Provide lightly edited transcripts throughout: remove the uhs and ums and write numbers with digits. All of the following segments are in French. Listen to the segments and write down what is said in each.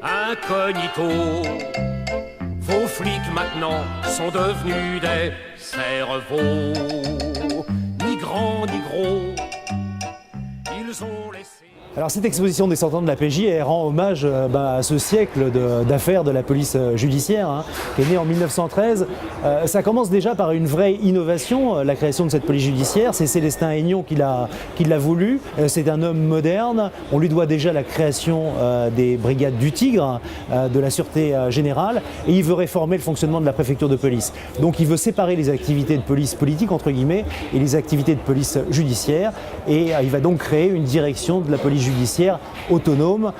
Incognito, vos flics maintenant sont devenus des cerveaux, ni grands ni gros, ils ont laissé... Alors cette exposition des 100 ans de la PJ, elle rend hommage à ce siècle d'affaires de la police judiciaire, qui est né en 1913. Ça commence déjà par une vraie innovation, la création de cette police judiciaire. C'est Célestin Aignon qui l'a voulu. C'est un homme moderne. On lui doit déjà la création des brigades du Tigre, de la Sûreté Générale, et il veut réformer le fonctionnement de la préfecture de police. Donc il veut séparer les activités de police politique, entre guillemets, et les activités de police judiciaire, et il va donc créer une direction de la police judiciaire autonome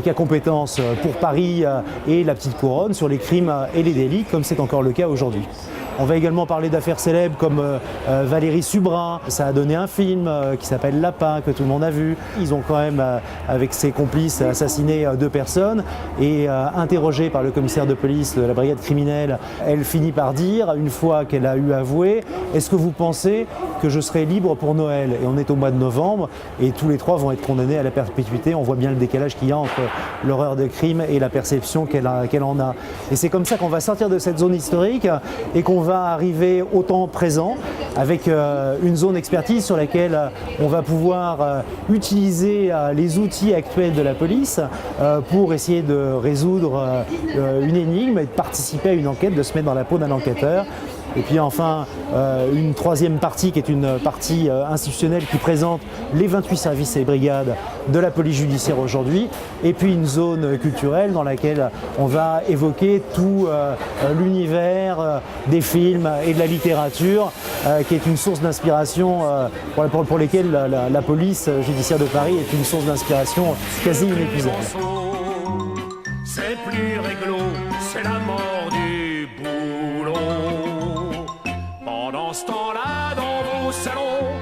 qui a compétence pour Paris et la Petite Couronne sur les crimes et les délits, comme c'est encore le cas aujourd'hui. On va également parler d'affaires célèbres comme Valérie Subrin. Ça a donné un film qui s'appelle Lapin, que tout le monde a vu. Ils ont quand même, avec ses complices, assassiné 2 personnes. Et interrogée par le commissaire de police de la brigade criminelle, elle finit par dire, une fois qu'elle a eu avoué, « Est-ce que vous pensez que je serai libre pour Noël ?» Et on est au mois de novembre et tous les 3 vont être condamnés à la perpétuité. On voit bien le décalage qu'il y a entre l'horreur des crimes et la perception qu'elle en a. Et c'est comme ça qu'on va sortir de cette zone historique et qu'on va arriver au temps présent avec une zone expertise sur laquelle on va pouvoir utiliser les outils actuels de la police pour essayer de résoudre une énigme et de participer à une enquête, de se mettre dans la peau d'un enquêteur. Et puis enfin, une 3e partie qui est une partie institutionnelle qui présente les 28 services et brigades de la police judiciaire aujourd'hui. Et puis une zone culturelle dans laquelle on va évoquer tout l'univers des films et de la littérature qui est une source d'inspiration pour lesquels la police judiciaire de Paris est une source d'inspiration quasi inépuisable. C'est plus réglo, c'est la mort du boulot. Pendant ce temps-là, dans vos salons,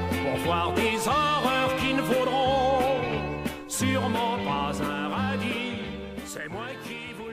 pour voir des horreurs qui ne vaudront sûrement pas un radis, c'est moi qui vous